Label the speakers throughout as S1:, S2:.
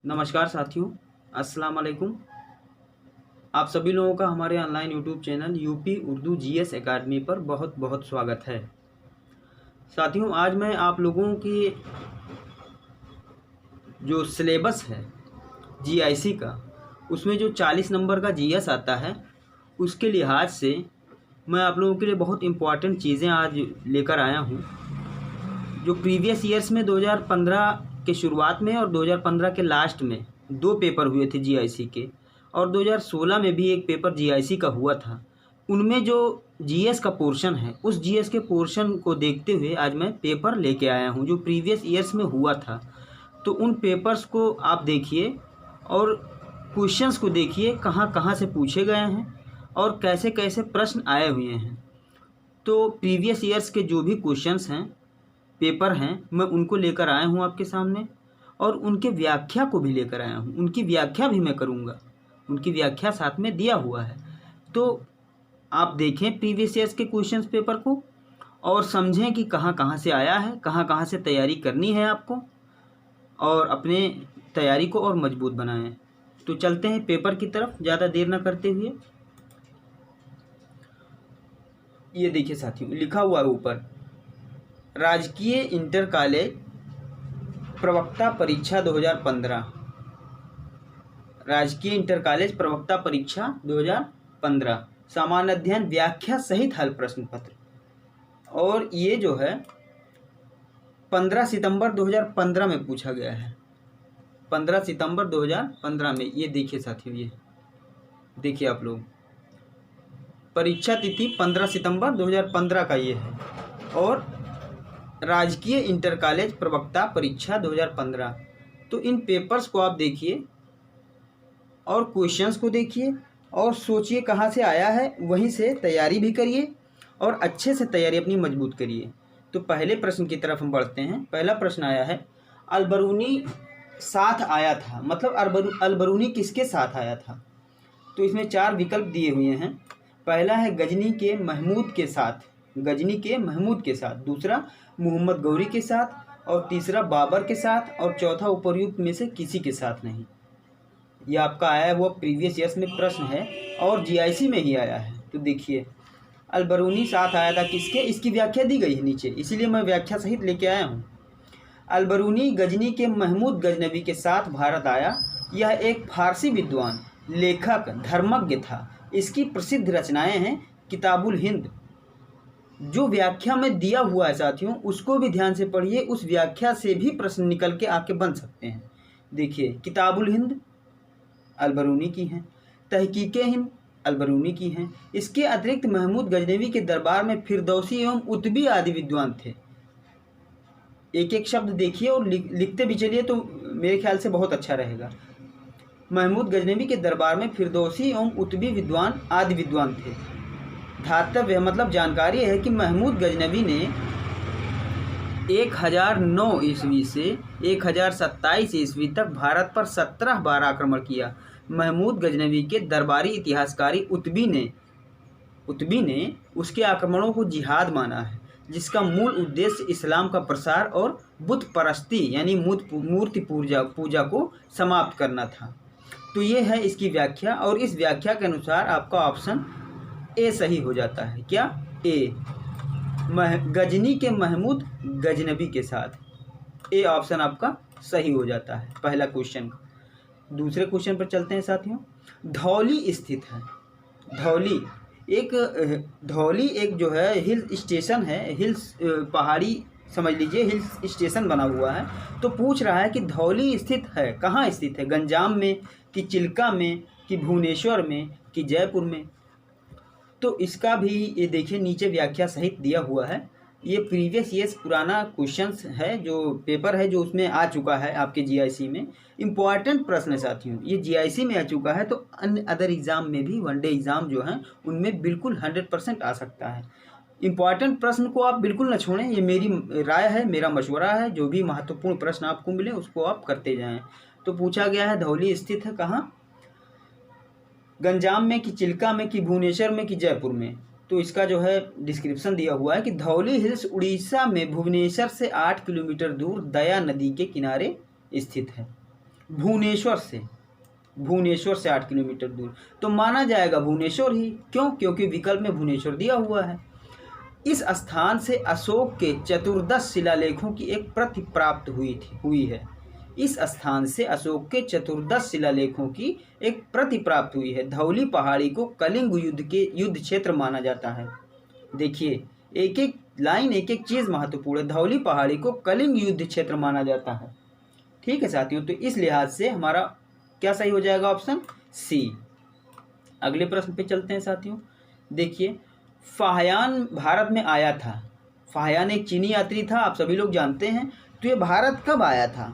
S1: नमस्कार साथियों, अस्सलाम वालेकुम। आप सभी लोगों का हमारे online YouTube channel UP Urdu GS academy पर बहुत बहुत स्वागत है। साथियों, आज मैं आप लोगों की जो सिलेबस है जीआईसी का, उसमें जो 40 नंबर का जीएस आता है, उसके लिहाज से मैं आप लोगों के लिए बहुत इम्पॉर्टेंट चीज़ें आज लेकर आया हूँ। जो प्रीवियस ईयर्स में 2015 के शुरुआत में और 2015 के लास्ट में 2 पेपर हुए थे जीआईसी के, और 2016 में भी एक पेपर जीआईसी का हुआ था। उनमें जो जीएस का पोर्शन है, उस जीएस के पोर्शन को देखते हुए आज मैं पेपर लेके आया हूं जो प्रीवियस ईयर्स में हुआ था। तो उन पेपर्स को आप देखिए और क्वेश्चंस को देखिए, कहाँ कहाँ से पूछे गए हैं और कैसे कैसे प्रश्न आए हुए हैं। तो प्रीवियस ईयर्स के जो भी क्वेश्चंस हैं, पेपर हैं, मैं उनको लेकर आया हूँ आपके सामने, और उनके व्याख्या को भी लेकर आया हूँ। उनकी व्याख्या भी मैं करूँगा, उनकी व्याख्या साथ में दिया हुआ है। तो आप देखें प्रीवियस ईयर्स के क्वेश्चंस पेपर को और समझें कि कहाँ कहाँ से आया है, कहाँ कहाँ से तैयारी करनी है आपको, और अपने तैयारी को और मजबूत बनाएं। तो चलते हैं पेपर की तरफ, ज़्यादा देर न करते हुए। ये देखिए साथियों, लिखा हुआ है ऊपर, राजकीय इंटर कॉलेज प्रवक्ता परीक्षा 2015। राजकीय इंटर कॉलेज प्रवक्ता परीक्षा 2015 सामान्य अध्ययन व्याख्या सहित हल प्रश्न पत्र। और ये जो है 15 सितंबर 2015 में पूछा गया है। 15 सितंबर 2015 में। ये देखिए साथियों, ये देखिए आप लोग, परीक्षा तिथि 15 सितंबर 2015 का ये है। और राजकीय इंटर कॉलेज प्रवक्ता परीक्षा 2015। तो इन पेपर्स को आप देखिए और क्वेश्चंस को देखिए और सोचिए कहाँ से आया है, वहीं से तैयारी भी करिए और अच्छे से तैयारी अपनी मजबूत करिए। तो पहले प्रश्न की तरफ हम बढ़ते हैं। पहला प्रश्न आया है, अलबरूनी साथ आया था, मतलब अलबरूनी किसके साथ आया था? तो इसमें 4 विकल्प दिए हुए हैं। पहला है गजनी के महमूद के साथ, गजनी के महमूद के साथ, दूसरा मोहम्मद गौरी के साथ, और तीसरा बाबर के साथ, और चौथा उपर्युक्त में से किसी के साथ नहीं। ये आपका आया है, वो प्रीवियस ईयर्स में प्रश्न है और जीआईसी में ही आया है। तो देखिए, अलबरूनी साथ आया था किसके, इसकी व्याख्या दी गई है नीचे, इसीलिए मैं व्याख्या सहित लेके आया हूँ। अलबरूनी गजनी के महमूद गजनबी के साथ भारत आया। यह एक फारसी विद्वान, लेखक, धर्मज्ञ था। इसकी प्रसिद्ध रचनाएं हैं किताबुल हिंद। जो व्याख्या में दिया हुआ है साथियों, उसको भी ध्यान से पढ़िए, उस व्याख्या से भी प्रश्न निकल के आके बन सकते हैं। देखिए, किताबुल हिंद अलबरूनी की हैं, तहकीके हिंद अलबरूनी की हैं। इसके अतिरिक्त महमूद गजनवी के दरबार में फिरदौसी एवं उतबी आदि विद्वान थे। एक एक शब्द देखिए और लिखते भी चलिए, तो मेरे ख्याल से बहुत अच्छा रहेगा। महमूद गजनवी के दरबार में फिरदौसी एवं उतबी विद्वान आदि विद्वान थे। धातव्य मतलब जानकारी है कि महमूद गजनवी ने 1009 ईस्वी से 1027 ईस्वी तक भारत पर 17 बार आक्रमण किया। महमूद गजनवी के दरबारी इतिहासकारी उतबी ने उसके आक्रमणों को जिहाद माना है, जिसका मूल उद्देश्य इस्लाम का प्रसार और बुत परस्ती यानी मूर्ति पूजा को समाप्त करना था। तो ये है इसकी व्याख्या, और इस व्याख्या के अनुसार आपका ऑप्शन ए सही हो जाता है। क्या? ए, गजनी के महमूद गजनबी के साथ। ए ऑप्शन आपका सही हो जाता है पहला क्वेश्चन का। दूसरे क्वेश्चन पर चलते हैं साथियों। धौली स्थित है। धौली एक जो है हिल स्टेशन है, हिल्स पहाड़ी समझ लीजिए, हिल स्टेशन बना हुआ है। तो पूछ रहा है कि धौली स्थित है, कहाँ स्थित है? गंजाम में, कि चिल्का में, कि भुवनेश्वर में, कि जयपुर में? तो इसका भी ये देखिए नीचे व्याख्या सहित दिया हुआ है। ये प्रीवियस ईयर्स पुराना क्वेश्चंस है, जो पेपर है जो उसमें आ चुका है आपके जीआईसी में। इम्पॉर्टेंट प्रश्न है साथियों, ये जीआईसी में आ चुका है, तो अन्य अदर एग्ज़ाम में भी, वनडे एग्ज़ाम जो हैं उनमें बिल्कुल 100% आ सकता है। इम्पॉर्टेंट प्रश्न को आप बिल्कुल न छोड़ें, ये मेरी राय है, मेरा मशवरा है। जो भी महत्वपूर्ण प्रश्न आपको मिले उसको आप करते जाएँ। तो पूछा गया है धौली स्थित है कहाँ? गंजाम में, कि चिल्का में, कि भुवनेश्वर में, कि जयपुर में? तो इसका जो है डिस्क्रिप्शन दिया हुआ है कि धौली हिल्स उड़ीसा में भुवनेश्वर से 8 किलोमीटर दूर दया नदी के किनारे स्थित है। भुवनेश्वर से, भुवनेश्वर से 8 किलोमीटर दूर, तो माना जाएगा भुवनेश्वर ही। क्यों? क्योंकि विकल्प में भुवनेश्वर दिया हुआ है। इस स्थान से अशोक के चतुर्दश शिलालेखों की एक प्रति प्राप्त हुई है। इस स्थान से अशोक के चतुर्दश शिलालेखों की एक प्रति प्राप्त हुई है। धौली पहाड़ी को कलिंग युद्ध के युद्ध क्षेत्र माना जाता है। देखिए, एक एक लाइन, एक एक चीज़ महत्वपूर्ण है। धौली पहाड़ी को कलिंग युद्ध क्षेत्र माना जाता है। ठीक है साथियों, तो इस लिहाज से हमारा क्या सही हो जाएगा? Option C. अगले प्रश्न पे चलते हैं साथियों। देखिए, फाहियान भारत में आया था। फाहियान एक चीनी यात्री था, आप सभी लोग जानते हैं। तो ये भारत कब आया था,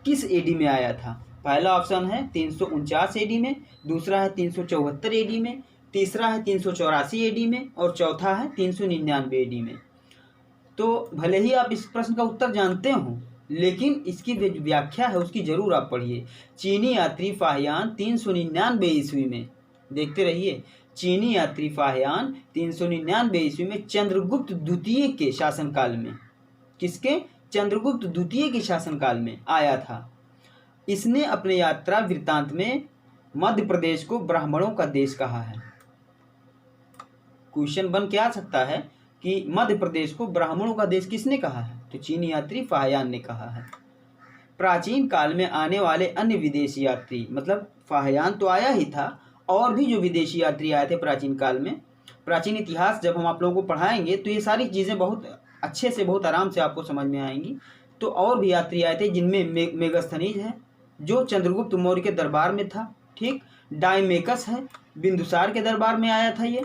S1: किस एडी में आया था? पहला ऑप्शन है 349 एडी में, दूसरा है 374 एडी में, तीसरा है 384 एडी में और चौथा है 399 एडी में। तो भले ही आप इस प्रश्न का उत्तर जानते हो, लेकिन इसकी जो व्याख्या है उसकी जरूर आप पढ़िए। चीनी यात्री फाहियान 399 ईस्वी में, देखते रहिए, चीनी यात्री फाहियान 399 ईस्वी में चंद्रगुप्त द्वितीय के शासनकाल में, किसके? चंद्रगुप्त द्वितीय के शासनकाल में आया था। इसने अपने यात्रा वृत्तांत में मध्य प्रदेश को ब्राह्मणों का देश कहा है। क्वेश्चन बन के आ सकता है कि मध्य प्रदेश को ब्राह्मणों का देश किसने कहा है? तो चीनी यात्री फाहियान ने कहा है। प्राचीन काल में आने वाले अन्य विदेशी यात्री, मतलब फाहियान तो आया ही था, और भी जो विदेशी यात्री आए थे प्राचीन काल में, प्राचीन इतिहास जब हम आप लोगों को पढ़ाएंगे तो ये सारी चीज़ें बहुत अच्छे से, बहुत आराम से आपको समझ में आएंगी। तो और भी यात्री आए थे, जिनमें मेगस्थनीज है जो चंद्रगुप्त मौर्य के दरबार में था। ठीक, डायमेकस है, बिंदुसार के दरबार में आया था। ये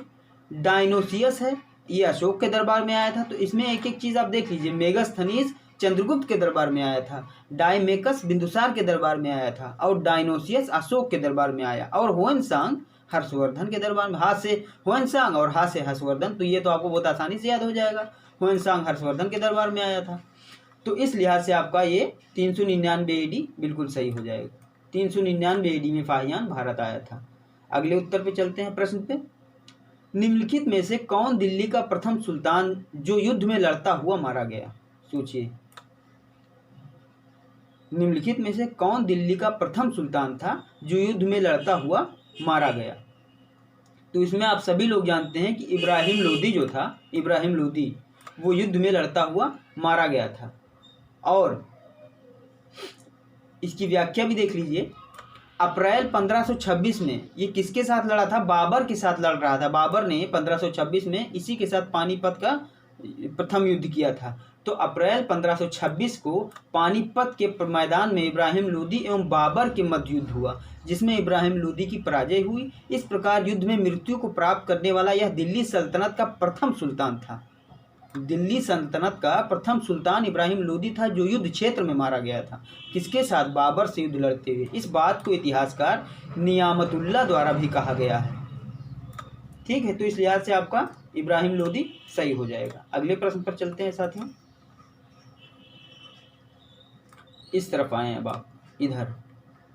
S1: डायनोसियस है, ये अशोक के दरबार में आया था। तो इसमें एक एक चीज़ आप देख लीजिए। मेगस्थनीज चंद्रगुप्त के दरबार में आया था, डायमेकस बिंदुसार के दरबार में आया था, और डायनोसियस अशोक के दरबार में आया, और होएनसांग हर्षवर्धन के दरबार में। हाथ से होएनसांग और हाथ से हर्षवर्धन, तो ये तो आपको बहुत आसानी से याद हो जाएगा। होएनसांग हर्षवर्धन के दरबार में आया था। तो इस लिहाज से आपका ये 399 एडी बिल्कुल सही हो जाएगा। 399 एडी में फाहियान भारत आया था। अगले उत्तर पे चलते हैं, प्रश्न पे। निम्नलिखित में से कौन दिल्ली का प्रथम सुल्तान जो युद्ध में लड़ता हुआ मारा गया? सोचिए, निम्नलिखित में से कौन दिल्ली का प्रथम सुल्तान था जो युद्ध में लड़ता हुआ मारा गया? तो इसमें आप सभी लोग जानते हैं कि इब्राहिम लोदी जो था, इब्राहिम लोदी, वो युद्ध में लड़ता हुआ मारा गया था। और इसकी व्याख्या भी देख लीजिए। अप्रैल 1526 में ये किसके साथ लड़ा था? बाबर के साथ लड़ रहा था। बाबर ने 1526 में इसी के साथ पानीपत का प्रथम युद्ध किया था। तो अप्रैल 1526 को पानीपत के मैदान में इब्राहिम लोदी एवं बाबर के मध्य युद्ध हुआ, जिसमें इब्राहिम लोदी की पराजय हुई। इस प्रकार युद्ध में मृत्यु को प्राप्त करने वाला यह दिल्ली सल्तनत का प्रथम सुल्तान था। दिल्ली सल्तनत का प्रथम सुल्तान इब्राहिम लोदी था, जो युद्ध क्षेत्र में मारा गया था। किसके साथ? बाबर से युद्ध लड़ते हुए। इस बात को इतिहासकार नियामतुल्लाह द्वारा भी कहा गया है। ठीक है, तो इस लिहाज से आपका इब्राहिम लोदी सही हो जाएगा। अगले प्रश्न पर चलते हैं साथियों। इस तरफ आए अब आप, इधर,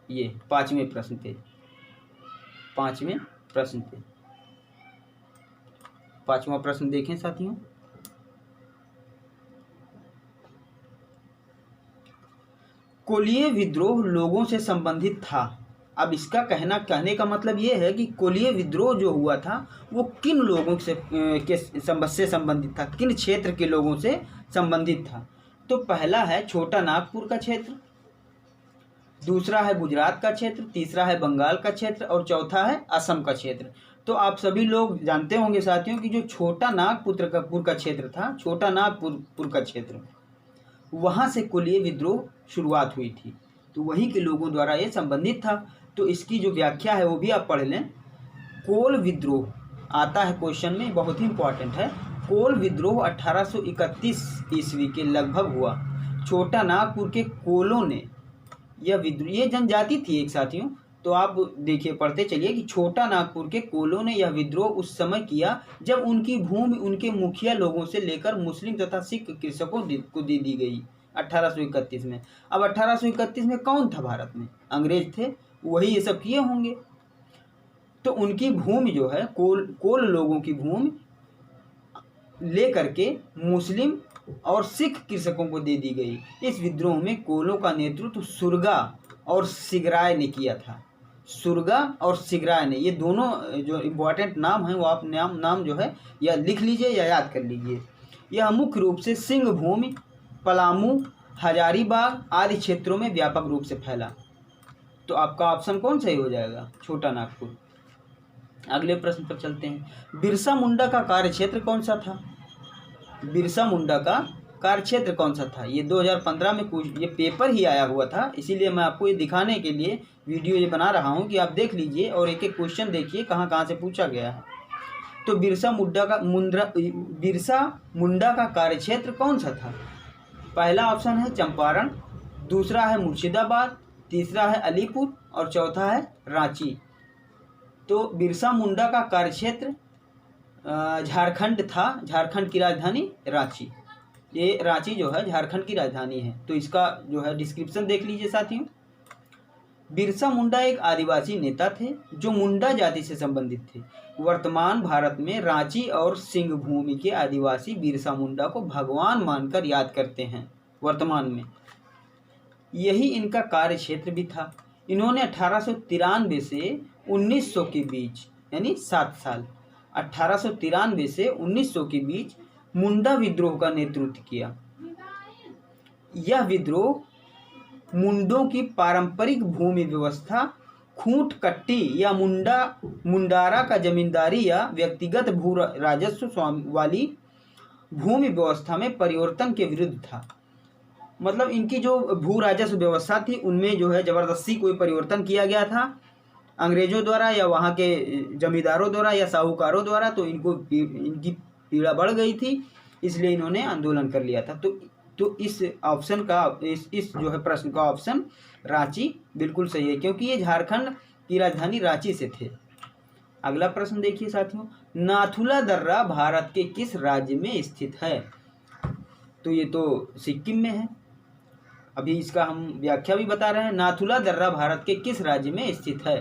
S1: ये पांचवें प्रश्न पे, पांचवें प्रश्न पे, पांचवा प्रश्न देखें साथियों। कोलीय विद्रोह लोगों से संबंधित था। अब इसका कहने का मतलब ये है कि कोलीय विद्रोह जो हुआ था वो किन लोगों से संबंधित था, किन क्षेत्र के लोगों से संबंधित था। तो पहला है छोटा नागपुर का क्षेत्र, दूसरा है गुजरात का क्षेत्र, तीसरा है बंगाल का क्षेत्र और चौथा है असम का क्षेत्र। तो आप सभी लोग जानते होंगे साथियों कि जो छोटा नागपुर का क्षेत्र था, छोटा नागपुर का क्षेत्र, वहाँ से कोलीय विद्रोह शुरुआत हुई थी। तो वहीं के लोगों द्वारा ये संबंधित था। तो इसकी जो व्याख्या है वो भी आप पढ़ लें। कोल विद्रोह आता है क्वेश्चन में, बहुत ही इंपॉर्टेंट है। कोल विद्रोह 1831 ईस्वी के लगभग हुआ। छोटा नागपुर के कोलों ने यह विद्रोह, ये जनजाति थी एक साथियों, तो आप देखिए, पढ़ते चलिए कि छोटा नागपुर के कोलों ने यह विद्रोह उस समय किया जब उनकी भूमि उनके मुखिया लोगों से लेकर मुस्लिम तथा सिख कृषकों को दे दी गई 1831 में। अब 1831 में कौन था भारत में? अंग्रेज थे, वही ये सब किए होंगे। तो उनकी भूमि जो है, कोल लोगों की भूमि ले करके मुस्लिम और सिख कृषकों को दे दी गई। इस विद्रोह में कोलों का नेतृत्व सुरगा और सिगराय ने किया था। सुरगा और सिगराय ने, ये दोनों जो इम्पोर्टेंट नाम हैं वो आप नाम जो है या लिख लीजिए या याद कर लीजिए। यह मुख्य रूप से सिंहभूमि, पलामू, हजारीबाग आदि क्षेत्रों में व्यापक रूप से फैला। तो आपका ऑप्शन कौन सही हो जाएगा? छोटा नागपुर। अगले प्रश्न पर चलते हैं। बिरसा मुंडा का कार्यक्षेत्र कौन सा था? बिरसा मुंडा का कार्यक्षेत्र कौन सा था? ये 2015 में ये पेपर ही आया हुआ था, इसीलिए मैं आपको ये दिखाने के लिए वीडियो ये बना रहा हूँ कि आप देख लीजिए और एक एक क्वेश्चन देखिए कहाँ कहाँ से पूछा गया है। तो बिरसा मुंडा का कार्यक्षेत्र कौन सा था? पहला ऑप्शन है चंपारण, दूसरा है मुर्शिदाबाद, तीसरा है अलीपुर और चौथा है रांची। तो बिरसा मुंडा का कार्यक्षेत्र झारखंड था, झारखंड की राजधानी रांची। ये रांची जो है झारखंड की राजधानी है। तो इसका जो है डिस्क्रिप्शन देख लीजिए साथियों। बिरसा मुंडा एक आदिवासी नेता थे जो मुंडा जाति से संबंधित थे। वर्तमान भारत में रांची और सिंहभूमि के आदिवासी बिरसा मुंडा को भगवान मानकर याद करते हैं। वर्तमान में यही इनका कार्य क्षेत्र भी था। इन्होंने 1893 से 1900 के बीच, यानी 7 साल, 1893 से 1900 के बीच मुंडा विद्रोह का नेतृत्व किया। यह विद्रोह मुंडों की पारंपरिक भूमि व्यवस्था, खूंट कट्टी या मुंडारा का जमींदारी या व्यक्तिगत भू राजस्व वाली भूमि व्यवस्था में परिवर्तन के विरुद्ध था। मतलब इनकी जो भू राजस्व व्यवस्था थी उनमें जो है ज़बरदस्ती कोई परिवर्तन किया गया था अंग्रेजों द्वारा या वहाँ के जमींदारों द्वारा या साहूकारों द्वारा। तो इनकी पीड़ा बढ़ गई थी, इसलिए इन्होंने आंदोलन कर लिया था। तो इस ऑप्शन का इस जो है प्रश्न का ऑप्शन रांची बिल्कुल सही है, क्योंकि ये झारखंड की राजधानी रांची से थे। अगला प्रश्न देखिए साथियों, नाथुला दर्रा भारत के किस राज्य में स्थित है? तो ये तो सिक्किम में है। अभी इसका हम व्याख्या भी बता रहे हैं। नाथुला दर्रा भारत के किस राज्य में स्थित है?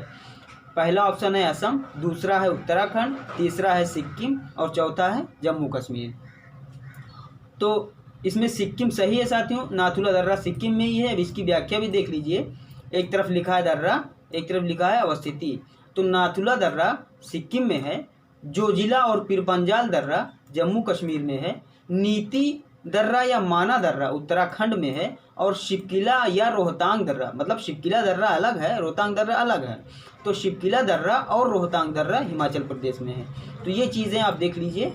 S1: पहला ऑप्शन है असम, दूसरा है उत्तराखंड, तीसरा है सिक्किम और चौथा है जम्मू कश्मीर। तो इसमें सिक्किम सही है साथियों, नाथुला दर्रा सिक्किम में ही है। अब इसकी व्याख्या भी देख लीजिए, एक तरफ लिखा है दर्रा, एक तरफ लिखा है अवस्थिति। तो नाथुला दर्रा सिक्किम में है, जोजिला और पीरपंजाल दर्रा जम्मू कश्मीर में है, नीति दर्रा या माना दर्रा उत्तराखंड में है और शिपकिला या रोहतांग दर्रा, मतलब शिपकिला दर्रा अलग है, रोहतांग दर्रा अलग है, तो शिपकिला दर्रा और रोहतांग दर्रा हिमाचल प्रदेश में है। तो ये चीज़ें आप देख लीजिए,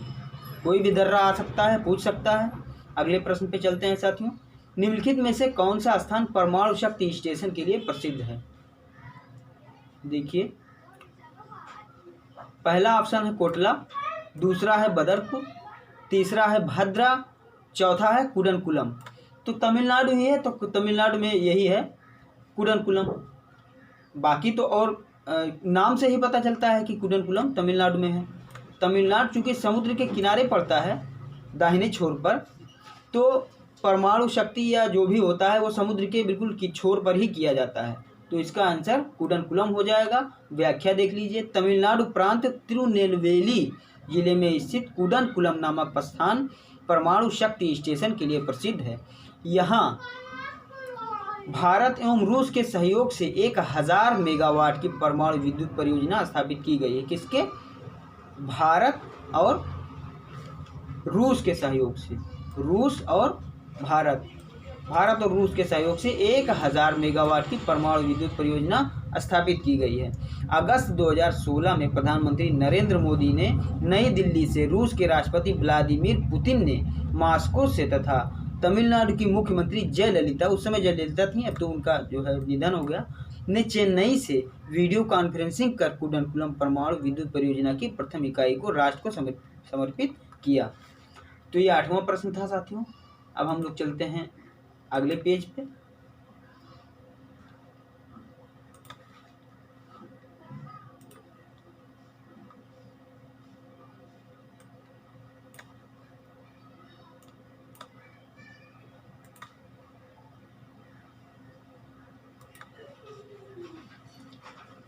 S1: कोई भी दर्रा आ सकता है, पूछ सकता है। अगले प्रश्न पे चलते हैं साथियों। निम्नलिखित में से कौन सा स्थान परमाणु शक्ति स्टेशन के लिए प्रसिद्ध है? देखिए, पहला ऑप्शन है कोटला, दूसरा है बदरपुर, तीसरा है भद्रा, चौथा है कुडनकुलम। तो तमिलनाडु ही है, तो तमिलनाडु में यही है कुडनकुलम। बाकी तो और नाम से ही पता चलता है कि कुडनकुलम तमिलनाडु में है। तमिलनाडु चूँकि समुद्र के किनारे पड़ता है दाहिने छोर पर, तो परमाणु शक्ति या जो भी होता है वो समुद्र के बिल्कुल की छोर पर ही किया जाता है। तो इसका आंसर कुडनकुलम हो जाएगा। व्याख्या देख लीजिए, तमिलनाडु प्रांत तिरुनेलवेली जिले में स्थित कुडनकुलम नामक स्थान परमाणु शक्ति स्टेशन के लिए प्रसिद्ध है। यहाँ भारत एवं रूस के सहयोग से 1000 मेगावाट की परमाणु विद्युत परियोजना स्थापित की गई है। किसके? भारत और रूस के सहयोग से, रूस और भारत और रूस के सहयोग से 1000 मेगावाट की परमाणु विद्युत परियोजना स्थापित की गई है। अगस्त 2016 में प्रधानमंत्री नरेंद्र मोदी ने नई दिल्ली से रूस के राष्ट्रपति व्लादिमीर पुतिन ने मॉस्को से तथा तमिलनाडु की मुख्यमंत्री जयललिता, उस समय जयललिता थी, अब तो उनका जो है निधन हो गया, ने चेन्नई से वीडियो कॉन्फ्रेंसिंग कर कुडनकुलम परमाणु विद्युत परियोजना की प्रथम इकाई को राष्ट्र को समर्पित किया। तो ये 8वां प्रश्न था साथियों। अब हम लोग चलते हैं अगले पेज पे।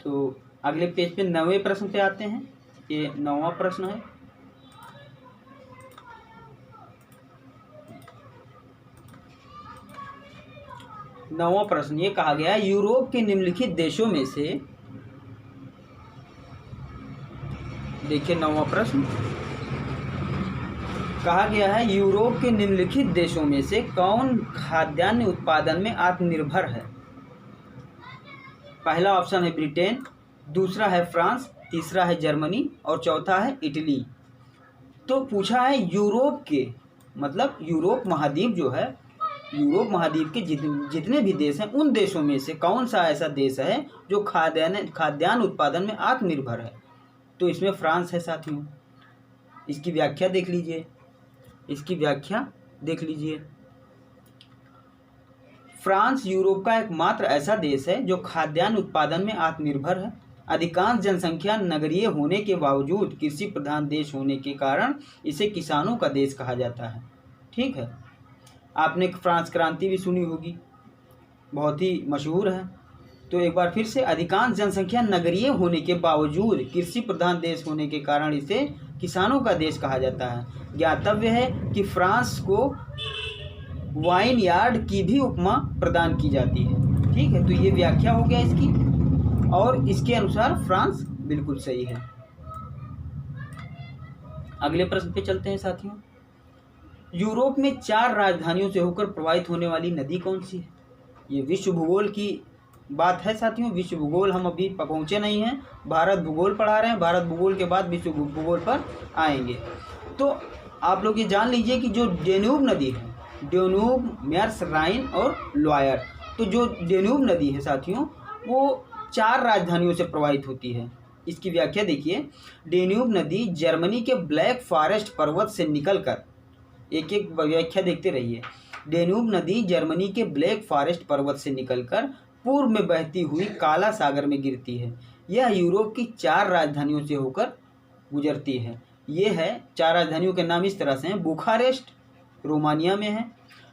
S1: तो अगले पेज पे 9वें प्रश्न पे आते हैं। ये 9वां प्रश्न है। 9वां प्रश्न ये कहा गया है, यूरोप के निम्नलिखित देशों में से, देखिए 9वां प्रश्न कहा गया है, यूरोप के निम्नलिखित देशों में से कौन खाद्यान्न उत्पादन में आत्मनिर्भर है? पहला ऑप्शन है ब्रिटेन, दूसरा है फ्रांस, तीसरा है जर्मनी और चौथा है इटली। तो पूछा है यूरोप के, मतलब यूरोप महाद्वीप जो है, यूरोप महाद्वीप के जितने भी देश हैं उन देशों में से कौन सा ऐसा देश है जो खाद्यान्न उत्पादन में आत्मनिर्भर है? तो इसमें फ्रांस है साथियों। इसकी व्याख्या देख लीजिए, इसकी व्याख्या देख लीजिए। फ्रांस यूरोप का एकमात्र ऐसा देश है जो खाद्यान्न उत्पादन में आत्मनिर्भर है। अधिकांश जनसंख्या नगरीय होने के बावजूद कृषि प्रधान देश होने के कारण इसे किसानों का देश कहा जाता है। ठीक है, आपने फ्रांस क्रांति भी सुनी होगी, बहुत ही मशहूर है। तो एक बार फिर से, अधिकांश जनसंख्या नगरीय होने के बावजूद कृषि प्रधान देश होने के कारण इसे किसानों का देश कहा जाता है। ज्ञातव्य है कि फ्रांस को वाइन यार्ड की भी उपमा प्रदान की जाती है। ठीक है, तो ये व्याख्या हो गया इसकी, और इसके अनुसार फ्रांस बिल्कुल सही है। अगले प्रश्न पे चलते हैं साथियों। यूरोप में 4 राजधानियों से होकर प्रवाहित होने वाली नदी कौन सी है? ये विश्व भूगोल की बात है साथियों। विश्व भूगोल हम अभी पहुँचे नहीं हैं, भारत भूगोल पढ़ा रहे हैं, भारत भूगोल के बाद विश्व भूगोल पर आएंगे। तो आप लोग ये जान लीजिए कि जो डेन्यूब नदी है, डेन्यूब, मेर्स, राइन और लॉयर, तो जो डेन्यूब नदी है साथियों वो 4 राजधानियों से प्रवाहित होती है। इसकी व्याख्या देखिए, डेन्यूब नदी जर्मनी के ब्लैक फॉरेस्ट पर्वत से निकलकर, एक एक व्याख्या देखते रहिए। डेन्यूब नदी जर्मनी के ब्लैक फॉरेस्ट पर्वत से निकलकर पूर्व में बहती हुई काला सागर में गिरती है। यह यूरोप की 4 राजधानियों से होकर गुजरती है। ये है 4 राजधानियों के नाम इस तरह से हैं। बुखारेस्ट रोमानिया में है,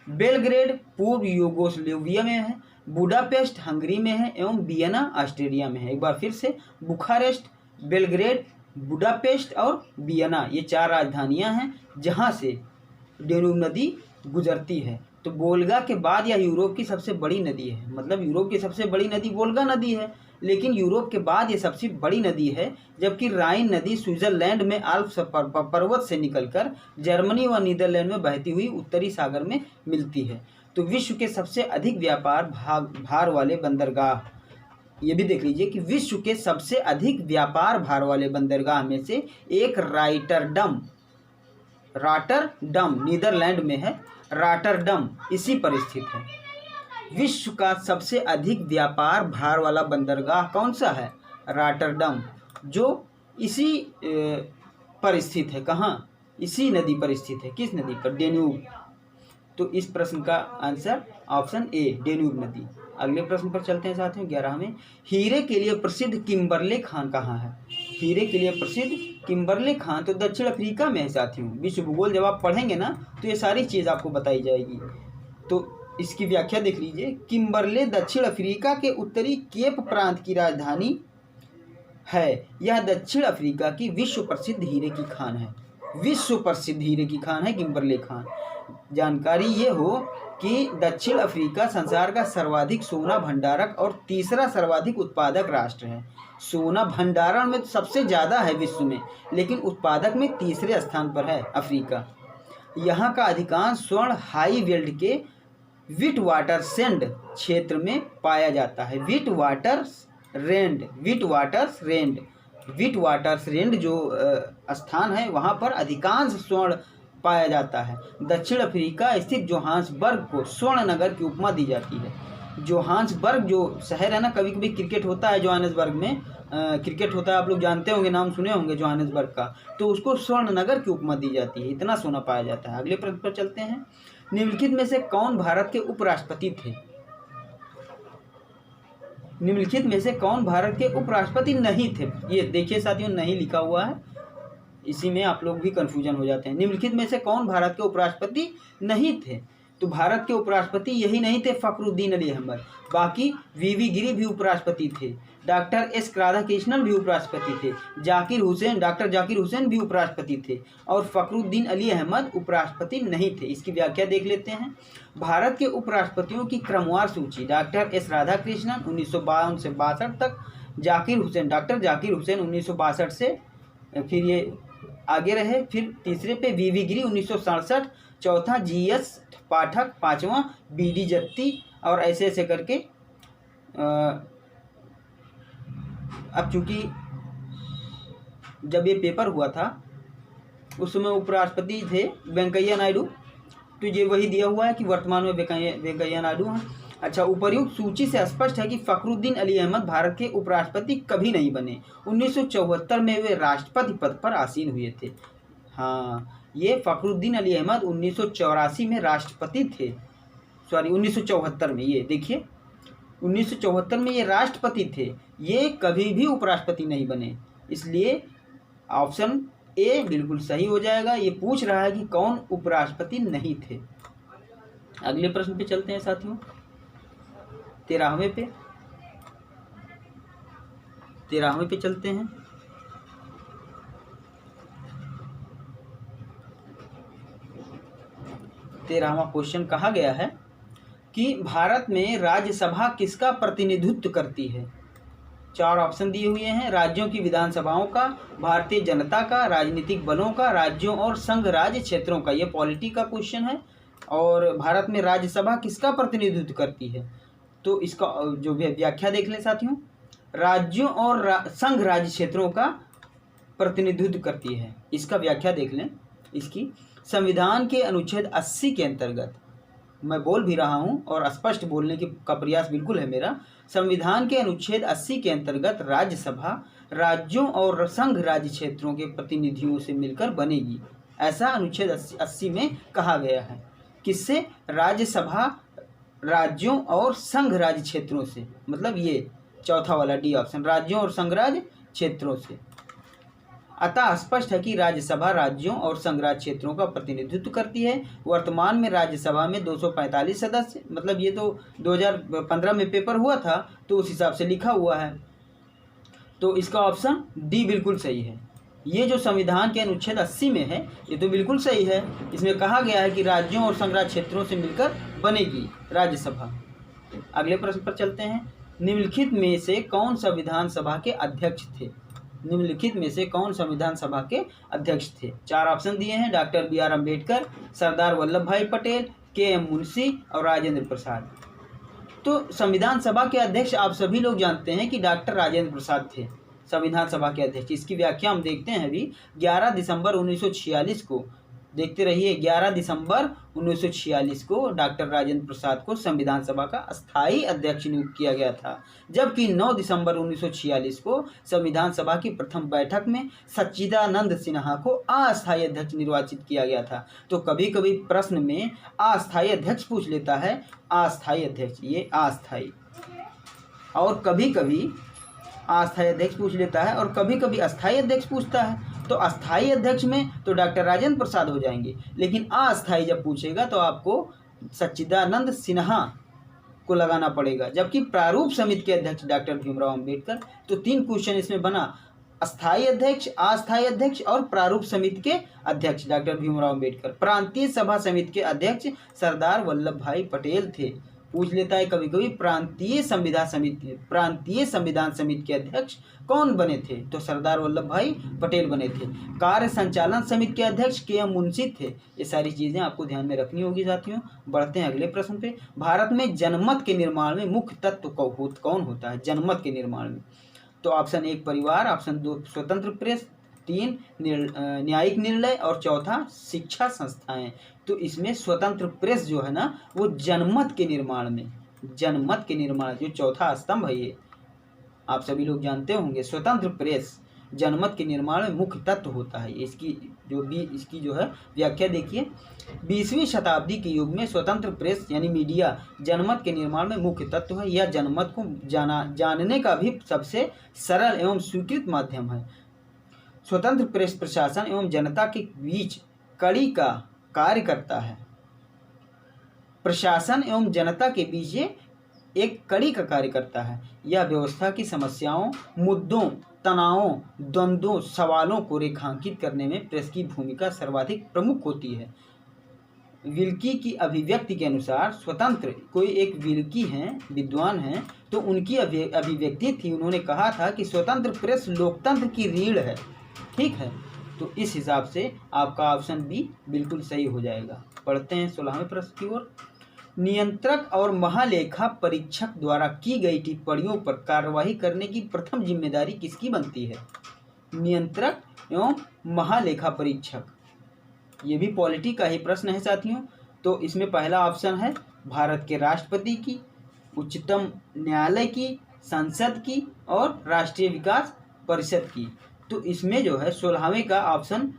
S1: बेलग्रेड पूर्व यूगोस्लाविया में है, बुडापेस्ट हंगरी में है एवं वियना ऑस्ट्रिया में है। एक बार फिर से, बुखारेस्ट, बेलग्रेड, बुडापेस्ट और वियना, ये 4 राजधानियां हैं जहां से डेन्यूब नदी गुजरती है। तो वोल्गा के बाद यह यूरोप की सबसे बड़ी नदी है। मतलब यूरोप की सबसे बड़ी नदी वोल्गा नदी है, लेकिन यूरोप के बाद ये सबसे बड़ी नदी है। जबकि राइन नदी स्विट्जरलैंड में आल्प्स पर्वत से निकलकर जर्मनी व नीदरलैंड में बहती हुई उत्तरी सागर में मिलती है। तो विश्व के सबसे अधिक व्यापार भार वाले बंदरगाह, ये भी देख लीजिए कि विश्व के सबसे अधिक व्यापार भार वाले बंदरगाह में से एक रॉटरडम नीदरलैंड में है। रॉटरडम इसी पर स्थित है। विश्व का सबसे अधिक व्यापार भार वाला बंदरगाह कौन सा है? रॉटरडम, जो इसी पर स्थित है। कहाँ? इसी नदी पर स्थित है। किस नदी पर? डेन्यूब। तो इस प्रश्न का आंसर ऑप्शन ए, डेन्यूब नदी। अगले प्रश्न पर चलते हैं साथियों, 11वें। हीरे के लिए प्रसिद्ध किम्बरले खान कहाँ है? हीरे के लिए प्रसिद्ध किम्बरले खान तो दक्षिण अफ्रीका में है साथियों। विश्व भूगोल जब आप पढ़ेंगे ना तो ये सारी चीज़ आपको बताई जाएगी। तो इसकी व्याख्या देख लीजिए। किम्बरले दक्षिण अफ्रीका के उत्तरी केप प्रांत की राजधानी है। यह दक्षिण अफ्रीका की विश्व प्रसिद्ध हीरे की खान है। विश्व प्रसिद्ध हीरे की खान है किम्बरले खान। जानकारी ये हो कि दक्षिण अफ्रीका संसार का सर्वाधिक सोना भंडारक और तीसरा सर्वाधिक उत्पादक राष्ट्र है। सोना भंडारण में तो सबसे ज़्यादा है विश्व में, लेकिन उत्पादक में तीसरे स्थान पर है अफ्रीका। यहाँ का अधिकांश स्वर्ण हाई वेल्ड के विटवाटरसैंड क्षेत्र में पाया जाता है। विटवाटरसैंड जो स्थान है वहाँ पर अधिकांश स्वर्ण पाया जाता है। दक्षिण अफ्रीका स्थित जोहान्सबर्ग को स्वर्ण नगर की उपमा दी जाती है। जोहान्सबर्ग जो शहर है ना, कभी कभी क्रिकेट होता है जोहान्सबर्ग में, क्रिकेट होता है, आप लोग जानते होंगे, नाम सुने होंगे जोहान्सबर्ग का, तो उसको स्वर्ण नगर की उपमा दी जाती है। इतना सोना पाया जाता है। अगले प्रश्न पर चलते हैं। निम्नलिखित में से कौन भारत के उपराष्ट्रपति थे? निम्नलिखित में से कौन भारत के उपराष्ट्रपति नहीं थे? ये देखिए साथियों, नहीं लिखा हुआ है, इसी में आप लोग भी कंफ्यूजन हो जाते हैं। निम्नलिखित में से कौन भारत के उपराष्ट्रपति नहीं थे? तो भारत के उपराष्ट्रपति यही नहीं थे फखरुद्दीन अली अहमद, बाकी वीवी गिरी भी उपराष्ट्रपति थे, डॉक्टर एस राधाकृष्णन भी उपराष्ट्रपति थे, डॉक्टर जाकिर हुसैन भी उपराष्ट्रपति थे और फखरुद्दीन अली अहमद उपराष्ट्रपति नहीं थे। इसकी व्याख्या देख लेते हैं। भारत के उपराष्ट्रपतियों की क्रमवार सूची: डॉक्टर एस राधाकृष्णन 1952 से 62 तक, डॉक्टर जाकिर हुसैन 1962 से फिर ये आगे रहे, फिर तीसरे पे वीवी गिरी 1967, चौथा जीएस पाठक, पांचवा बीडी जत्ती और ऐसे ऐसे करके। अब चूंकि जब ये पेपर हुआ था उस समय उपराष्ट्रपति थे वेंकैया नायडू, तो ये वही दिया हुआ है कि वर्तमान में वेंकैया नायडू हैं। अच्छा, उपर्युक्त सूची से स्पष्ट है कि फखरुद्दीन अली अहमद भारत के उपराष्ट्रपति कभी नहीं बने। 1974 में वे राष्ट्रपति पद पर आसीन हुए थे। हाँ, ये फखरुद्दीन अली अहमद 1984 में राष्ट्रपति थे, 1974 में, ये देखिए 1974 में ये राष्ट्रपति थे, ये कभी भी उपराष्ट्रपति नहीं बने। इसलिए ऑप्शन ए बिल्कुल सही हो जाएगा। ये पूछ रहा है कि कौन उपराष्ट्रपति नहीं थे। अगले प्रश्न पे चलते हैं साथियों, 13वें पे चलते हैं। तेरहवां क्वेश्चन कहा गया है कि भारत में राज्यसभा किसका प्रतिनिधित्व करती है। 4 ऑप्शन दिए हुए हैं: राज्यों की विधानसभाओं का, भारतीय जनता का, राजनीतिक बलों का, राज्यों और संघ राज्य क्षेत्रों का। ये पॉलिटी का क्वेश्चन है। और भारत में राज्यसभा किसका प्रतिनिधित्व करती है, तो इसका जो व्याख्या देख लें साथियों। राज्यों और संघ राज्य क्षेत्रों का प्रतिनिधित्व करती है, इसका व्याख्या देख लें। इसकी संविधान के अनुच्छेद 80 के अंतर्गत, मैं बोल भी रहा हूं और स्पष्ट बोलने का प्रयास बिल्कुल है मेरा। संविधान के अनुच्छेद 80 के अंतर्गत राज्यसभा राज्यों और संघ राज्य क्षेत्रों के प्रतिनिधियों से मिलकर बनेगी, ऐसा अनुच्छेद 80 में कहा गया है। किससे? राज्यसभा राज्यों और संघ राज्य क्षेत्रों से, मतलब ये चौथा वाला डी ऑप्शन, राज्यों और संघ राज्य क्षेत्रों से। अतः स्पष्ट है कि राज्यसभा राज्यों और संघ राज्य क्षेत्रों का प्रतिनिधित्व करती है। वर्तमान में राज्यसभा में 245 सदस्य, मतलब ये तो 2015 में पेपर हुआ था तो उस हिसाब से लिखा हुआ है, तो इसका ऑप्शन डी बिल्कुल सही है। ये जो संविधान के अनुच्छेद 80 में है ये तो बिल्कुल सही है। इसमें कहा गया है कि राज्यों और संघ राज्य क्षेत्रों से मिलकर बनेगी राज्यसभा। अगले प्रश्न पर चलते हैं। निम्नलिखित में से कौन संविधान सभा के अध्यक्ष थे? निम्नलिखित में से कौन संविधान सभा के अध्यक्ष थे? 4 ऑप्शन दिए हैं: डॉक्टर BR अम्बेडकर, सरदार वल्लभ भाई पटेल, KM मुंशी और राजेंद्र प्रसाद। तो संविधान सभा के अध्यक्ष आप सभी लोग जानते हैं कि डॉक्टर राजेंद्र प्रसाद थे संविधान सभा के अध्यक्ष। इसकी व्याख्या हम देखते हैं अभी। 11 दिसंबर 1946 को, देखते रहिए, 11 दिसंबर 1946 को डॉक्टर राजेंद्र प्रसाद को संविधान सभा का अस्थायी अध्यक्ष नियुक्त किया गया था, जबकि 9 दिसंबर 1946 को संविधान सभा की प्रथम बैठक में सच्चिदानंद सिन्हा को अस्थायी अध्यक्ष निर्वाचित किया गया था। तो कभी कभी प्रश्न में अस्थायी अध्यक्ष पूछ लेता है, अस्थायी अध्यक्ष, ये अस्थायी, और कभी कभी अस्थायी अध्यक्ष पूछ लेता है और कभी कभी अस्थायी अध्यक्ष पूछता है। तो अस्थायी अध्यक्ष में तो डॉक्टर राजेंद्र प्रसाद हो जाएंगे, लेकिन अस्थायी जब पूछेगा तो आपको सच्चिदानंद सिन्हा को लगाना पड़ेगा, जबकि प्रारूप समिति के अध्यक्ष डॉक्टर भीमराव अंबेडकर। तो 3 क्वेश्चन इसमें बना, अस्थायी अध्यक्ष, अस्थायी अध्यक्ष और प्रारूप समिति के अध्यक्ष डॉक्टर भीमराव अंबेडकर। प्रांतीय सभा समिति के अध्यक्ष सरदार वल्लभ भाई पटेल थे। पूछ लेता है कभी कभी प्रांतीय संविधान समिति के अध्यक्ष कौन बने थे? तो सरदार वल्लभ भाई पटेल बने थे। कार्य संचालन समिति के अध्यक्ष KM मुंशी थे। ये सारी चीजें आपको ध्यान में रखनी होगी साथियों। बढ़ते हैं अगले प्रश्न पे। भारत में जनमत के निर्माण में मुख्य तत्व कौन होता है? जनमत के निर्माण में तो ऑप्शन 1 परिवार, ऑप्शन 2 स्वतंत्र प्रेस, 3 न्यायिक निर्णय और चौथा शिक्षा संस्थाएं। तो इसमें स्वतंत्र प्रेस जो है ना, वो जनमत के निर्माण में, जनमत के निर्माण जो चौथा स्तंभ है, ये आप सभी लोग जानते होंगे। स्वतंत्र प्रेस जनमत के निर्माण में मुख्य तत्व होता है। इसकी जो है व्याख्या देखिए। 20वीं शताब्दी के युग में स्वतंत्र प्रेस यानी मीडिया जनमत के निर्माण में मुख्य तत्व है। यह जनमत को जानने का भी सबसे सरल एवं स्वीकृत माध्यम है। स्वतंत्र प्रेस प्रशासन एवं जनता के बीच कड़ी का कार्य करता है। प्रशासन एवं जनता के बीच ये एक कड़ी का कार्य करता है। यह व्यवस्था की समस्याओं, मुद्दों, तनावों, द्वंद्वों, सवालों को रेखांकित करने में प्रेस की भूमिका सर्वाधिक प्रमुख होती है। विल्की की अभिव्यक्ति के अनुसार स्वतंत्र, कोई एक विल्की हैं, विद्वान हैं, तो उनकी अभिव्यक्ति थी, उन्होंने कहा था कि स्वतंत्र प्रेस लोकतंत्र की रीढ़ है। ठीक है, तो इस हिसाब से आपका ऑप्शन बी बिल्कुल सही हो जाएगा। पढ़ते हैं 16वें प्रश्न की ओर। नियंत्रक और महालेखा परीक्षक द्वारा की गई टिप्पणियों पर कार्रवाई करने की प्रथम जिम्मेदारी किसकी बनती है? नियंत्रक एवं महालेखा परीक्षक, ये भी पॉलिटी का ही प्रश्न है साथियों। तो इसमें पहला ऑप्शन है भारत के राष्ट्रपति की, उच्चतम न्यायालय की, संसद की और राष्ट्रीय विकास परिषद की। तो इसमें जो है 16वें का ऑप्शन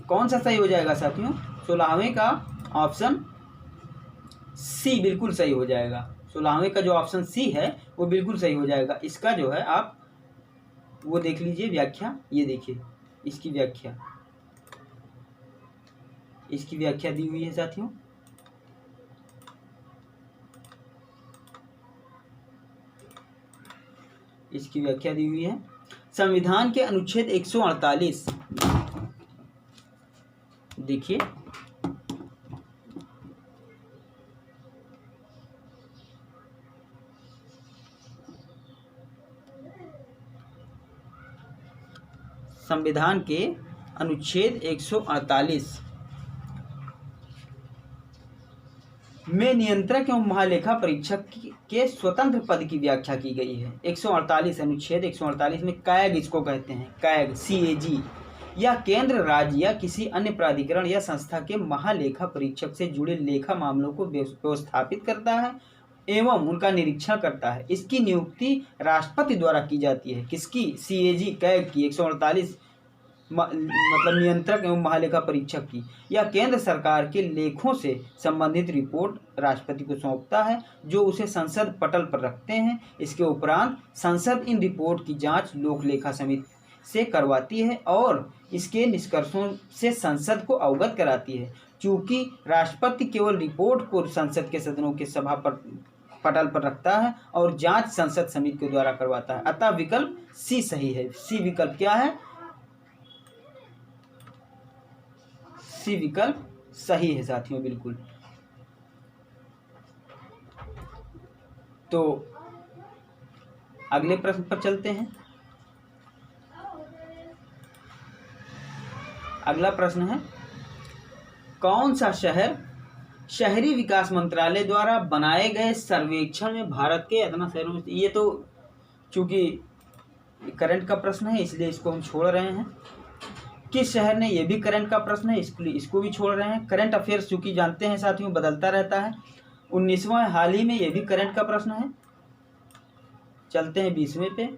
S1: कौन सा सही हो जाएगा साथियों? 16वें का ऑप्शन सी बिल्कुल सही हो जाएगा। 16वें का जो ऑप्शन सी है वो बिल्कुल सही हो जाएगा। इसका जो है आप वो देख लीजिए व्याख्या, ये देखिए इसकी व्याख्या, इसकी व्याख्या दी हुई है साथियों। इसकी व्याख्या दी हुई है। संविधान के अनुच्छेद 148 देखिए, संविधान के अनुच्छेद 148 में नियंत्रक एवं महालेखा परीक्षक के स्वतंत्र पद की व्याख्या की गई है। 148 अनुच्छेद 148 में कैग इसको कहते हैं, कैग CAG, या केंद्र, राज्य या किसी अन्य प्राधिकरण या संस्था के महालेखा परीक्षक से जुड़े लेखा मामलों को व्यवस्थापित करता है एवं उनका निरीक्षण करता है। इसकी नियुक्ति राष्ट्रपति द्वारा की जाती है। किसकी? CAG कैग की 148 मतलब नियंत्रक एवं महालेखा परीक्षक की। या केंद्र सरकार के लेखों से संबंधित रिपोर्ट राष्ट्रपति को सौंपता है, जो उसे संसद पटल पर रखते हैं। इसके उपरांत संसद इन रिपोर्ट की जांच लोक लेखा समिति से करवाती है और इसके निष्कर्षों से संसद को अवगत कराती है। चूंकि राष्ट्रपति केवल रिपोर्ट को संसद के सदनों के सभा पर पटल पर रखता है और जांच संसद समिति के द्वारा करवाता है, अतः विकल्प सी सही है। सी विकल्प क्या है? सी विकल्प सही है साथियों, बिल्कुल। तो अगले प्रश्न पर चलते हैं। अगला प्रश्न है, कौन सा शहर शहरी विकास मंत्रालय द्वारा बनाए गए सर्वेक्षण में भारत के इतना शहरों में, ये तो चूंकि करंट का प्रश्न है इसलिए इसको हम छोड़ रहे हैं। किस शहर ने, ये भी करंट का प्रश्न है इसलिए इसको भी छोड़ रहे हैं। करंट अफेयर्स चूंकि जानते हैं साथियों बदलता रहता है। 19वां हाल ही में, ये भी करंट का प्रश्न है। चलते हैं 20वें पे।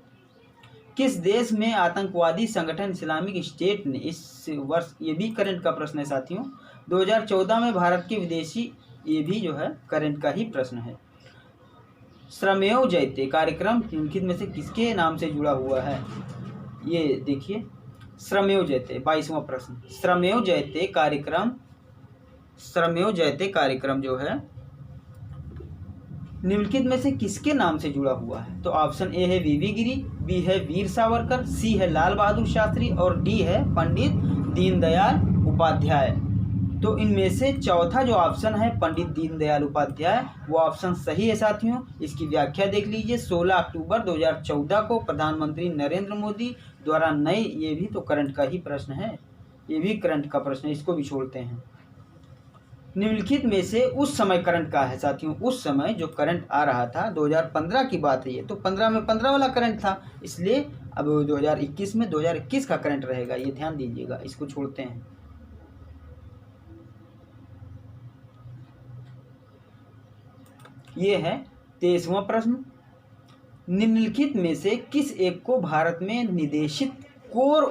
S1: किस देश में आतंकवादी संगठन इस्लामिक स्टेट ने इस वर्ष, ये भी करंट का प्रश्न है साथियों, 2014 में भारत के विदेशी, ये भी जो है करंट का ही प्रश्न है। श्रमेव जयते कार्यक्रम निम्नलिखित में से किसके नाम से जुड़ा हुआ है? ये देखिए, श्रमेव जयते 22वां प्रश्न। श्रमेव जयते कार्यक्रम जो है निम्नलिखित में से किसके नाम से जुड़ा हुआ है? तो ऑप्शन ए है वीवी गिरी, बी है वीर सावरकर, सी है लाल बहादुर शास्त्री और डी है पंडित दीनदयाल उपाध्याय। तो इनमें से चौथा जो ऑप्शन है पंडित दीनदयाल उपाध्याय, वो ऑप्शन सही है साथियों। इसकी व्याख्या देख लीजिए। 16 अक्टूबर 2014 को प्रधानमंत्री नरेंद्र मोदी द्वारा नई, ये भी तो करंट का ही प्रश्न है, ये भी करंट का प्रश्न है, इसको भी छोड़ते हैं। निम्नलिखित में से उस समय करंट का है साथियों, उस समय जो करंट आ रहा था 2015 की बात है ये, तो 15 में 15 वाला करंट था, इसलिए अब 2021 में 2021 का करंट रहेगा, ये ध्यान दीजिएगा, इसको छोड़ते हैं। ये है 23वां प्रश्न। निम्नलिखित में से किस एक को भारत में निदेशित कोर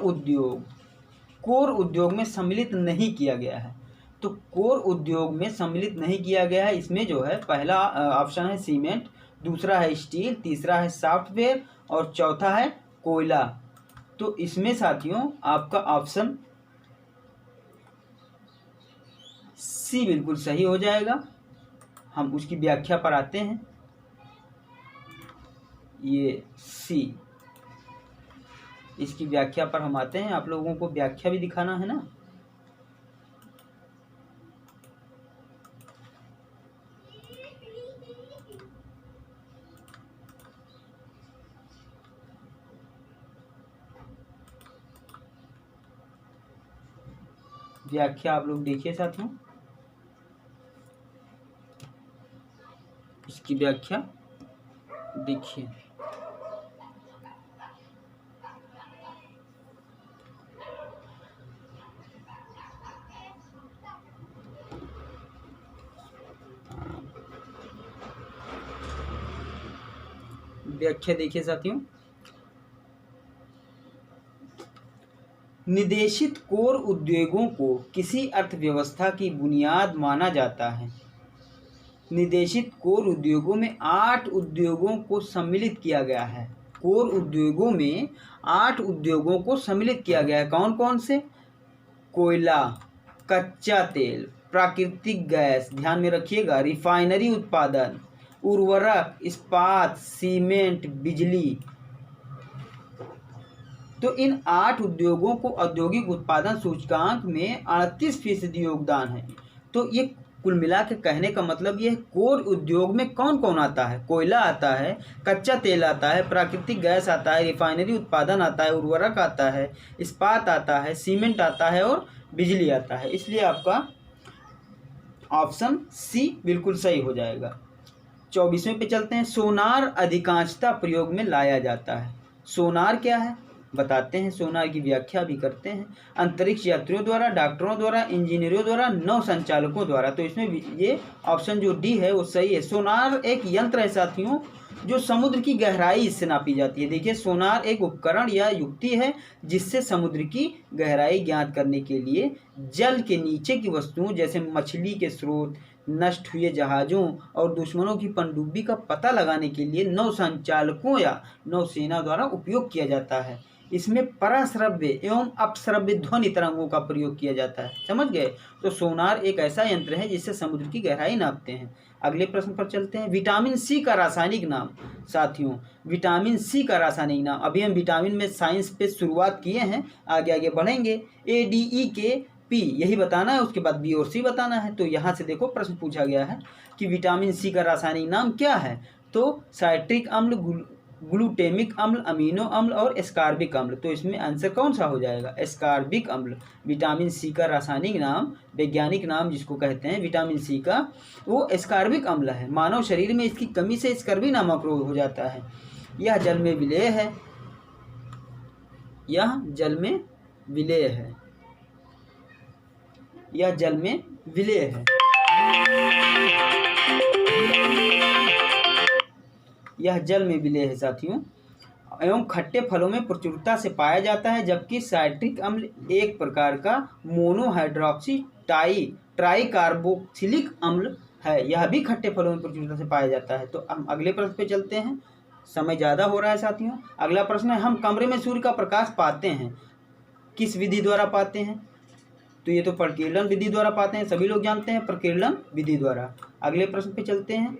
S1: उद्योग में सम्मिलित नहीं किया गया है? तो कोर उद्योग में सम्मिलित नहीं किया गया है, इसमें जो है पहला ऑप्शन है सीमेंट, दूसरा है स्टील, तीसरा है सॉफ्टवेयर और चौथा है कोयला। तो इसमें साथियों आपका ऑप्शन सी बिल्कुल सही हो जाएगा। हम उसकी व्याख्या पर आते हैं। ये सी, इसकी व्याख्या पर हम आते हैं। आप लोगों को व्याख्या भी दिखाना है ना। व्याख्या आप लोग देखिए साथियों, इसकी व्याख्या देखिए। व्याख्या देखिए साथियों, निदेशित कोर उद्योगों को किसी अर्थव्यवस्था की बुनियाद माना जाता है। निदेशित कोर उद्योगों में 8 उद्योगों को सम्मिलित किया गया है। कोर उद्योगों में 8 उद्योगों को सम्मिलित किया गया है। कौन कौन से? कोयला, कच्चा तेल, प्राकृतिक गैस, ध्यान में रखिएगा, रिफाइनरी उत्पादन, उर्वरक, इस्पात, सीमेंट, बिजली। तो इन 8 उद्योगों को औद्योगिक उत्पादन सूचकांक में 38% योगदान है। तो ये कुल मिला के कहने का मतलब ये है, कोर उद्योग में कौन कौन आता है? कोयला आता है, कच्चा तेल आता है, प्राकृतिक गैस आता है, रिफाइनरी उत्पादन आता है, उर्वरक आता है, इस्पात आता है, सीमेंट आता है और बिजली आता है। इसलिए आपका ऑप्शन सी बिल्कुल सही हो जाएगा। 24वें पे चलते हैं। सोनार अधिकांशतः प्रयोग में लाया जाता है। सोनार क्या है बताते हैं, सोनार की व्याख्या भी करते हैं। अंतरिक्ष यात्रियों द्वारा, डॉक्टरों द्वारा, इंजीनियरों द्वारा, नौ संचालकों द्वारा। तो इसमें ये ऑप्शन जो डी है वो सही है। सोनार एक यंत्र है साथियों, जो समुद्र की गहराई इससे नापी जाती है। देखिए, सोनार एक उपकरण या युक्ति है जिससे समुद्र की गहराई ज्ञात करने के लिए जल के नीचे की वस्तुओं जैसे मछली के स्रोत, नष्ट हुए जहाज़ों और दुश्मनों की पनडुब्बी का पता लगाने के लिए नौ संचालकों या नौसेना द्वारा उपयोग किया जाता है। इसमें पराश्रव्य एवं अपश्रव्य ध्वनि तरंगों का प्रयोग किया जाता है। समझ गए? तो सोनार एक ऐसा यंत्र है जिससे समुद्र की गहराई नापते हैं। अगले प्रश्न पर चलते हैं। विटामिन सी का रासायनिक नाम। साथियों, विटामिन सी का रासायनिक नाम, अभी हम विटामिन में साइंस पे शुरुआत किए हैं, आगे आगे बढ़ेंगे। ADE-K-P यही बताना है, उसके बाद बी और सी बताना है। तो यहाँ से देखो प्रश्न पूछा गया है कि विटामिन सी का रासायनिक नाम क्या है। तो साइट्रिक अम्ल, ग्लूटेमिक अम्ल, अमीनो अम्ल और एस्कार्बिक अम्ल। तो इसमें आंसर कौन सा हो जाएगा? एस्कार्बिक अम्ल। विटामिन सी का रासायनिक नाम, वैज्ञानिक नाम जिसको कहते हैं विटामिन सी का, वो एस्कार्बिक अम्ल है। मानव शरीर में इसकी कमी से स्कर्वी नामक रोग हो जाता है। यह जल में विलेय है। यह जल में विलेय है। यह जल में विलेय है। यह जल में विलेय है साथियों, एवं खट्टे फलों में प्रचुरता से पाया जाता है। जबकि साइट्रिक अम्ल एक प्रकार का मोनोहाइड्रोक्सी ट्राइकार्बोक्सिलिक अम्ल है। यह भी खट्टे फलों में प्रचुरता से पाया जाता है। तो हम अगले प्रश्न पे चलते हैं, समय ज़्यादा हो रहा है साथियों। अगला प्रश्न है, हम कमरे में सूर्य का प्रकाश पाते हैं, किस विधि द्वारा पाते हैं? तो ये तो प्रकीर्णन विधि द्वारा पाते हैं, सभी लोग जानते हैं, प्रकीर्णन विधि द्वारा। अगले प्रश्न पे चलते हैं।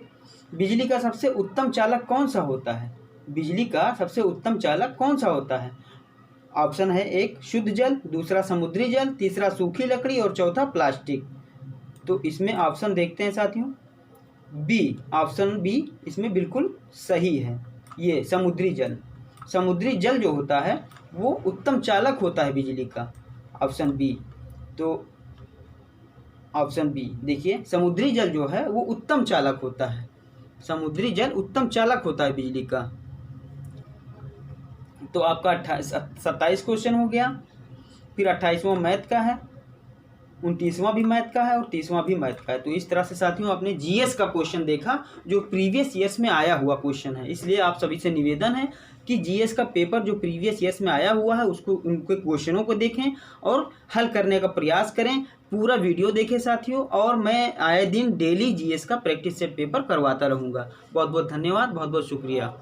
S1: बिजली का सबसे उत्तम चालक कौन सा होता है? बिजली का सबसे उत्तम चालक कौन सा होता है? ऑप्शन है, एक शुद्ध जल, दूसरा समुद्री जल, तीसरा सूखी लकड़ी और चौथा प्लास्टिक। तो इसमें ऑप्शन देखते हैं साथियों, बी, ऑप्शन बी इसमें बिल्कुल सही है। ये समुद्री जल, समुद्री जल जो होता है वो उत्तम चालक होता है बिजली का। ऑप्शन बी, तो ऑप्शन बी देखिए, समुद्री जल जो है वो उत्तम चालक होता है। समुद्री जल उत्तम चालक होता है बिजली का। तो आपका 27 क्वेश्चन हो गया। फिर 28वां मैथ का है, 29वां भी मैथ का है और 30वां भी मैथ का है। तो इस तरह से साथियों आपने जीएस का क्वेश्चन देखा जो प्रीवियस ईयर्स में आया हुआ क्वेश्चन है। इसलिए आप सभी से निवेदन है कि जीएस का पेपर जो प्रीवियस ईयर्स में आया हुआ है उसको, उनके क्वेश्चनों को देखें और हल करने का प्रयास करें। पूरा वीडियो देखें साथियों, और मैं आए दिन डेली जीएस का प्रैक्टिस सेट पेपर करवाता रहूँगा। बहुत बहुत धन्यवाद, बहुत बहुत शुक्रिया।